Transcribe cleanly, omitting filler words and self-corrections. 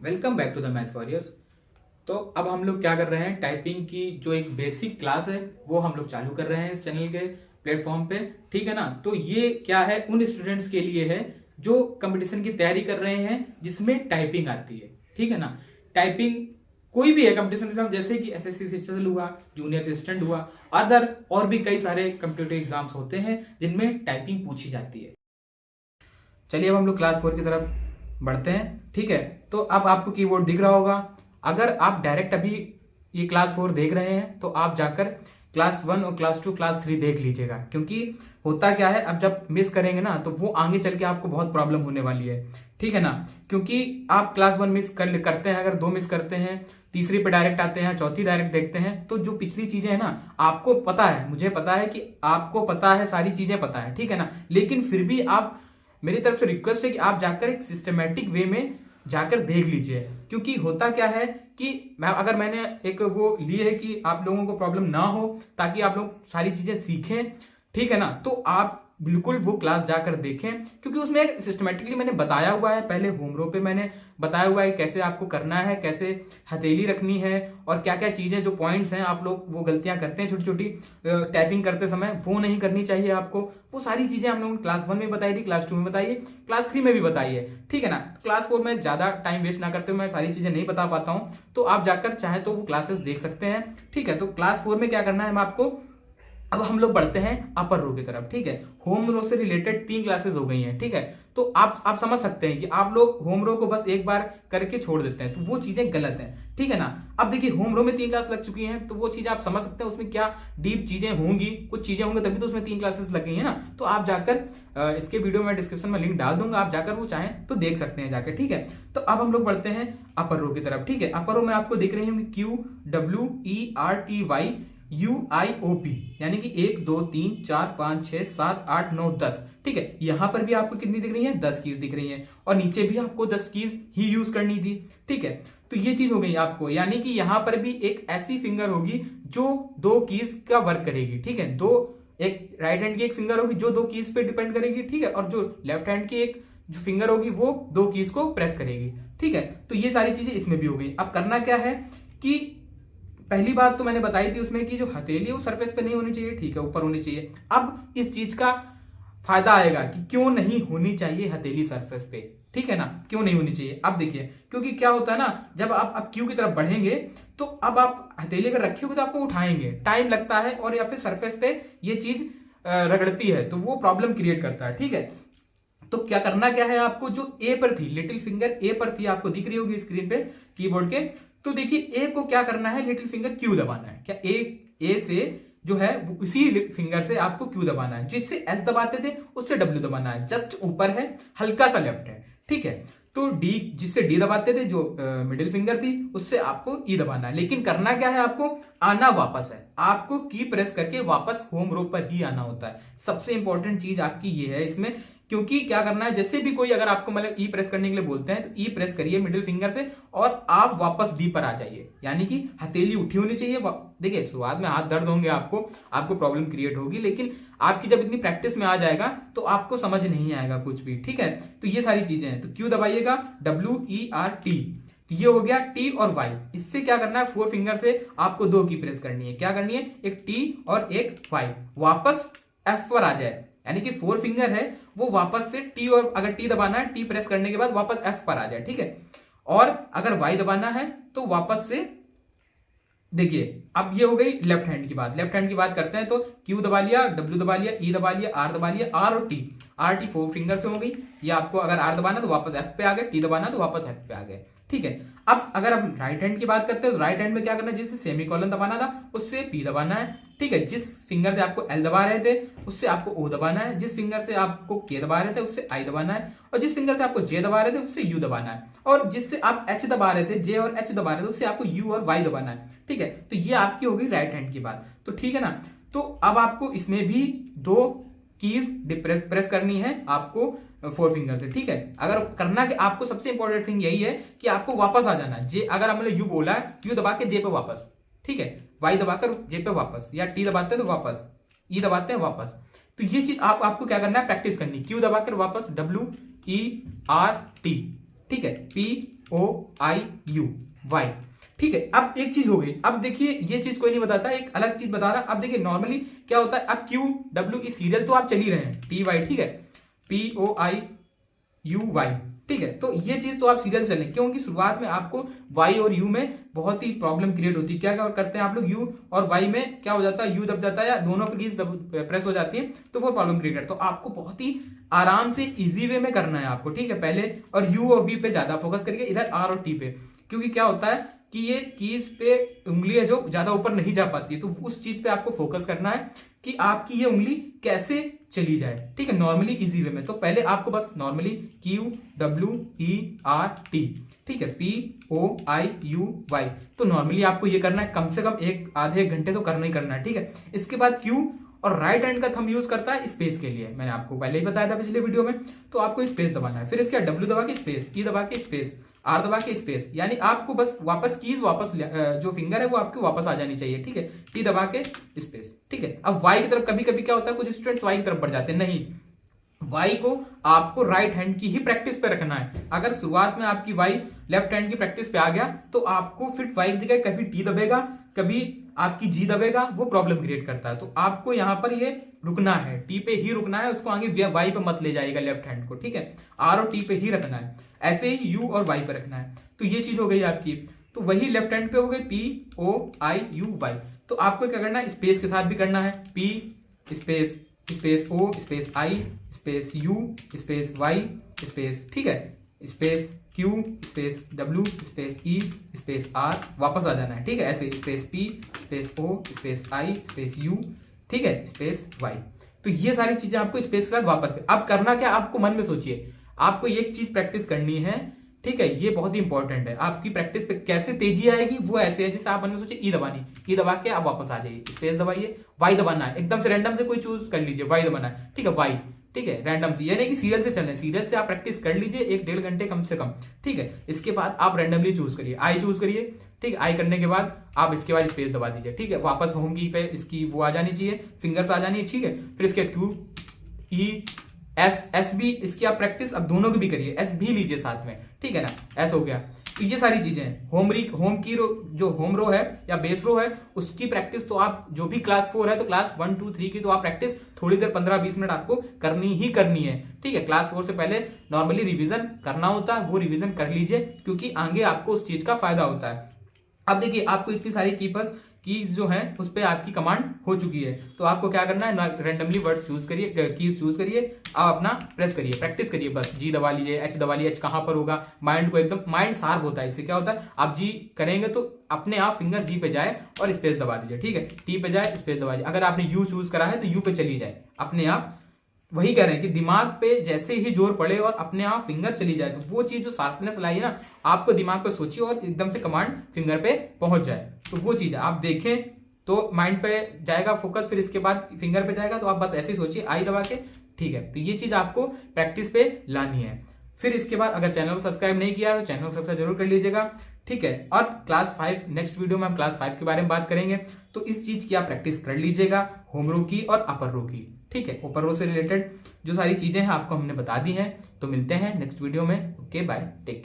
Welcome back to the maths warriors. तो अब हम लोग क्या कर रहे हैं, टाइपिंग की जो एक बेसिक क्लास है वो हम लोग चालू कर रहे हैं इस चैनल के प्लेटफॉर्म पे। ठीक है ना। तो ये क्या है, उन स्टूडेंट्स के लिए है जो कंपटीशन की तैयारी कर रहे हैं जिसमें टाइपिंग आती है। ठीक है ना। टाइपिंग कोई भी है कंपटीशन एग्जाम, जैसे कि एसएससी शिक्षक हुआ, जूनियर असिस्टेंट हुआ, अदर और भी कई सारे कंप्यूटर एग्जाम्स होते हैं जिनमें टाइपिंग पूछी जाती है। चलिए अब हम लोग क्लास 4 की तरफ बढ़ते हैं। ठीक है। तो अब आपको कीबोर्ड दिख रहा होगा। अगर आप डायरेक्ट अभी ये क्लास 4 देख रहे हैं तो आप जाकर क्लास 1 और क्लास 2 क्लास 3 देख लीजिएगा, क्योंकि होता क्या है, अब जब मिस करेंगे ना तो वो आगे चल के आपको बहुत प्रॉब्लम होने वाली है। ठीक है ना। क्योंकि आप क्लास 1 मिस करते हैं, अगर 2 मिस करते हैं, तीसरी पे डायरेक्ट आते हैं, चौथी डायरेक्ट देखते हैं, तो जो पिछली चीजें है ना, आपको पता है, मुझे पता है कि आपको पता है, सारी चीजें पता है। ठीक है ना। लेकिन फिर भी आप, मेरी तरफ से रिक्वेस्ट है कि आप जाकर एक सिस्टमेटिक वे में जाकर देख लीजिए। क्योंकि होता क्या है कि मैंने एक वो ली है कि आप लोगों को प्रॉब्लम ना हो, ताकि आप लोग सारी चीजें सीखें। ठीक है ना। तो आप बिल्कुल वो क्लास जाकर देखें, क्योंकि उसमें सिस्टमेटिकली मैंने बताया हुआ है। पहले होम रो पे मैंने बताया हुआ है कैसे आपको करना है, कैसे हथेली रखनी है, और क्या क्या चीजें, जो पॉइंट्स हैं, आप लोग वो गलतियां करते हैं छोटी छोटी टाइपिंग करते समय, वो नहीं करनी चाहिए आपको। वो सारी चीजें हम लोगों ने क्लास 1 में बताई थी, क्लास 2 में बताई है, क्लास 3 में भी बताई है। ठीक है ना। क्लास 4 में ज्यादा टाइम वेस्ट ना करते हुए मैं सारी चीजें नहीं बता पाता हूं, तो आप जाकर चाहे तो वो क्लासेस देख सकते हैं। ठीक है। तो क्लास 4 में क्या करना है हम आपको, अब हम लोग बढ़ते हैं अपर रो की तरफ। ठीक है। होम रो से रिलेटेड 3 क्लासेस हो गई हैं। ठीक है। तो आप समझ सकते हैं कि आप लोग होम रो को बस एक बार करके छोड़ देते हैं, तो वो चीजें गलत हैं। ठीक है ना। अब देखिए, होम रो में 3 क्लास लग चुकी हैं, तो वो चीज आप समझ सकते हैं उसमें क्या डीप चीजें होंगी, कुछ चीजें होंगी, तभी तो उसमें 3 क्लासेस लग गई है ना। तो आप जाकर इसके वीडियो में डिस्क्रिप्शन में लिंक डाल दूंगा, आप जाकर वो चाहें तो देख सकते हैं जाकर। ठीक है। तो अब हम लोग बढ़ते हैं अपर रो की तरफ। ठीक है। अपर रो में आपको दिख रही होंगी QWERTY UIOP, यानी कि 1 2 3 4 5 6 7 8 9 10। ठीक है। यहां पर भी आपको कितनी दिख रही है, 10 कीज दिख रही है, और नीचे भी आपको 10 कीज ही यूज करनी थी। ठीक है। तो ये चीज हो गई आपको, यानी कि यहां पर भी एक ऐसी फिंगर होगी जो 2 कीज का वर्क करेगी। ठीक है। एक राइट हैंड की एक फिंगर होगी जो 2 कीज पे डिपेंड करेगी। ठीक है। और जो लेफ्ट हैंड की एक जो फिंगर होगी वो 2 कीज को प्रेस करेगी। ठीक है। तो ये सारी चीजें इसमें भी हो गई। अब करना क्या है कि पहली बात तो मैंने बताई थी उसमें कि जो हथेली है वो सरफेस पे नहीं होनी चाहिए। ठीक है। ऊपर होनी चाहिए। अब इस चीज का फायदा आएगा कि क्यों नहीं होनी चाहिए हथेली सरफेस पे। ठीक है ना। क्यों नहीं होनी चाहिए, अब देखिए, क्योंकि क्या होता है ना, जब आप अब क्यू की तरफ बढ़ेंगे तो अब आप हथेली अगर रखी होगी तो आपको उठाएंगे, टाइम लगता है, और या फिर सरफेस पे ये चीज रगड़ती है, तो वो प्रॉब्लम क्रिएट करता है। ठीक है। तो क्या करना क्या है आपको, जो ए पर थी, लिटिल फिंगर ए पर थी, आपको दिख रही होगी स्क्रीन पे कीबोर्ड के। तो देखिए, ए को क्या करना है, लिटिल फिंगर क्यू दबाना है। क्या ए से जो है उसी फिंगर से आपको क्यू दबाना है, जिससे एस दबाते थे उससे डब्ल्यू दबाना है, जस्ट ऊपर है, हल्का सा लेफ्ट है। ठीक है। तो डी, जिससे डी दबाते थे, जो मिडिल फिंगर थी, उससे आपको ई दबाना है। लेकिन करना क्या है आपको, आना वापस है, आपको की प्रेस करके वापस होम रो पर ही आना होता है। सबसे इंपॉर्टेंट चीज आपकी ये है इसमें, क्योंकि क्या करना है, जैसे भी कोई अगर आपको मतलब ई प्रेस करने के लिए बोलते हैं तो ई प्रेस करिए मिडिल फिंगर से, और आप वापस डी पर आ जाइए, यानी कि हथेली उठी होनी चाहिए। देखिए, शुरुआत में हाथ दर्द होंगे, आपको प्रॉब्लम क्रिएट होगी, लेकिन आपकी जब इतनी प्रैक्टिस में आ जाएगा तो आपको समझ नहीं आएगा कुछ भी। ठीक है। तो ये सारी चीजें हैं। तो क्यू दबाइएगा, WERT, ये हो गया टी और वाई। इससे क्या करना है, 4 फिंगर से आपको 2 की प्रेस करनी है। क्या करनी है, एक टी और एक वाई, वापस एफ पर आ जाए, यानी कि 4 फिंगर है वो वापस से टी, और अगर टी दबाना है, टी प्रेस करने के बाद वापस एफ पर आ जाए। ठीक है। और अगर वाई दबाना है तो वापस से, देखिए, अब ये हो गई लेफ्ट हैंड की बात। लेफ्ट हैंड की बात करते हैं तो क्यू दबा लिया, डब्ल्यू दबा लिया, ई दबा लिया, आर दबा लिया, आर और टी, आर टी 4 फिंगर से हो गई। ये आपको अगर आर दबाना तो वापस एफ पे आ गए, टी दबाना तो वापस एफ पे आ गए। ठीक है। अब अगर हम राइट हैंड की बात करते हैं तो राइट हैंड में क्या करना है, जिससे सेमी कॉलन दबाना था उससे पी दबाना है। ठीक है। जिस फिंगर से आपको एल दबा रहे थे उससे आपको ओ दबाना है, जिस फिंगर से आपको के दबा रहे थे उससे आई दबाना है, और जिस फिंगर से आपको जे दबा रहे थे उससे यू दबाना है, और जिससे आप एच दबा रहे थे, जे और एच दबा रहे थे, उससे आपको यू और वाई दबाना है। ठीक है। तो ये आपकी हो गई राइट हैंड की बात। तो ठीक है ना। तो अब आपको इसमें भी 2 कीज प्रेस करनी है आपको 4 फिंगर से। ठीक है। अगर करना कि आपको सबसे इंपॉर्टेंट थिंग यही है कि आपको वापस आ जाना है। जे, अगर हमने यू बोला है, यू दबा के जे पे वापस। ठीक है। वाई दबाकर जे पे वापस, या टी दबाते हैं तो वापस, ई दबाते हैं वापस। तो ये चीज आपको क्या करना है, प्रैक्टिस करनी। क्यू दबाकर वापस, WERT। ठीक है। POIUY। ठीक है, अब एक चीज हो गई। अब देखिए ये चीज कोई नहीं बताता, एक अलग चीज बता रहा। अब देखिए नॉर्मली क्या होता है, अब QWE सीरियल तो आप चल ही रहे हैं, TY, ठीक है, POIUY, ठीक है। तो ये चीज तो आप सीरियल चलें, क्योंकि शुरुआत में आपको Y और U में बहुत ही प्रॉब्लम क्रिएट होती है। क्या क्या करते हैं आप लोग, U और Y में क्या हो जाता है, U दब जाता है या दोनों कीज प्रेस हो जाती है, तो वो प्रॉब्लम क्रिएट करता है। तो आपको बहुत ही आराम से इजी वे में करना है आपको, ठीक है। पहले और U और V पे ज्यादा फोकस करिए, इधर R और T पे, क्योंकि क्या होता है कि ये कीज पे उंगली है जो ज्यादा ऊपर नहीं जा पाती है, तो उस चीज पे आपको फोकस करना है कि आपकी ये उंगली कैसे चली जाए, ठीक है, नॉर्मली इजी वे में। तो पहले आपको बस नॉर्मली QWERT, ठीक है, POIUY, तो नॉर्मली आपको ये करना है, कम से कम आधे एक घंटे तो करना ही करना है, ठीक है। इसके बाद Q और राइट हैंड का थंब यूज करता है स्पेस के लिए, मैंने आपको पहले ही बताया था पिछले वीडियो में। तो आपको स्पेस दबाना है, फिर इसके बाद W दबा के स्पेस, E दबा के स्पेस, R दबा के स्पेस, यानी आपको बस वापस कीज वापस जो फिंगर है वो आपकी वापस आ जानी चाहिए, ठीक है। T दबा के स्पेस, ठीक है। अब Y की तरफ कभी कभी क्या होता है, कुछ स्टूडेंट्स Y की तरफ बढ़ जाते हैं, नहीं, Y को आपको राइट हैंड की ही प्रैक्टिस पे रखना है। अगर शुरुआत में आपकी Y लेफ्ट हैंड की प्रैक्टिस पे आ गया तो आपको फिर Y की जगह कभी T दबेगा, कभी आपकी G दबेगा, वो प्रॉब्लम क्रिएट करता है। तो आपको यहां पर ये रुकना है, T पे ही रुकना है, उसको आगे Y पे मत ले जाएगा लेफ्ट हैंड को, ठीक है। R और T पे ही रखना है, ऐसे ही U और Y पे रखना है। तो ये चीज हो गई आपकी। तो वही लेफ्ट हैंड पे हो गई POIUY। तो आपको क्या करना है, स्पेस के साथ भी करना है, P space space O space I space U space Y space, ठीक है, space Q space W space E space R, वापस आ जाना है, ठीक है, ऐसे space P space O space I space U, ठीक है, स्पेस Y। तो ये सारी चीजें आपको स्पेस के बाद वापस पे। अब करना क्या, आपको मन में सोचिए, आपको एक चीज प्रैक्टिस करनी है, ठीक है, ये बहुत ही इंपॉर्टेंट है। आपकी प्रैक्टिस पे कैसे तेजी आएगी वो ऐसे है, जैसे आप मन में सोचिए ई दबानी, ई दबा के आप वापस आ जाइए, स्पेस दबाइए, वाई दबाना है, एकदम से रैंडम से कोई चूज कर लीजिए, वाई दबाना है, ठीक है, वाई, ठीक है, रैंडम से, यानी कि सीरियल से चलने, सीरियल से आप प्रैक्टिस कर लीजिए 1-1.5 घंटे कम से कम, ठीक है। इसके बाद आप रैंडमली चूज करिए, आई चूज करिए, ठीक है, आई करने के बाद आप इसके बाद स्पेस दबा दीजिए, ठीक है, वापस होम की पे इसकी वो आ जानी चाहिए, फिंगर्स आ जानी है, ठीक है। फिर इसके क्यू ई एस भी इसकी आप प्रैक्टिस अब दोनों की भी करिए, एस भी लीजिए साथ में, ठीक है ना, एस हो गया। तो ये सारी चीजें होम की रो, जो होम रो है या बेस रो है, उसकी प्रैक्टिस तो आप जो भी क्लास 4 है तो क्लास 1, 2, 3 की तो आप प्रैक्टिस थोड़ी देर 15-20 मिनट आपको करनी ही करनी है, ठीक है। क्लास 4 से पहले नॉर्मली रिवीजन करना होता है, वो रिवीजन कर लीजिए, क्योंकि आगे आपको उस चीज का फायदा होता है। अब देखिए आपको इतनी सारी कीज जो है उस पर आपकी कमांड हो चुकी है, तो आपको क्या करना है, रैंडमली वर्ड्स चूज करिए, कीज चूज करिए, आप अपना प्रेस करिए, प्रैक्टिस करिए, बस जी दबा लीजिए, एच दबा लीजिए, एच कहां पर होगा, माइंड को एकदम, माइंड शार्प होता है, इससे क्या होता है, आप जी करेंगे तो अपने आप फिंगर जी पे जाए और स्पेस दबा दीजिए, ठीक है, टी पे जाए स्पेस दबा दीजिए। अगर आपने यू चूज करा है तो यू पे चली जाए अपने आप, वही कह रहे हैं कि दिमाग पे जैसे ही जोर पड़े और अपने आप फिंगर चली जाए, तो वो चीज जो शार्पनेस लाई है ना, आपको दिमाग पे सोचिए और एकदम से कमांड फिंगर पे पहुंच जाए, तो वो चीज आप देखें तो माइंड पे जाएगा फोकस, फिर इसके बाद फिंगर पे जाएगा, तो आप बस ऐसे ही सोचिए आई दबा के, ठीक है। तो ये चीज आपको प्रैक्टिस पे लानी है। फिर इसके बाद अगर चैनल को सब्सक्राइब नहीं किया तो चैनल को सब्सक्राइब जरूर कर लीजिएगा, ठीक है। और क्लास 5 नेक्स्ट वीडियो में हम क्लास 5 के बारे में बात करेंगे, तो इस चीज की आप प्रैक्टिस कर लीजिएगा, होम रो की और अपर रो की, ठीक है। अपर रो से रिलेटेड जो सारी चीजें हैं आपको हमने बता दी हैं। तो मिलते हैं नेक्स्ट वीडियो में, ओके बाय, टेक केयर।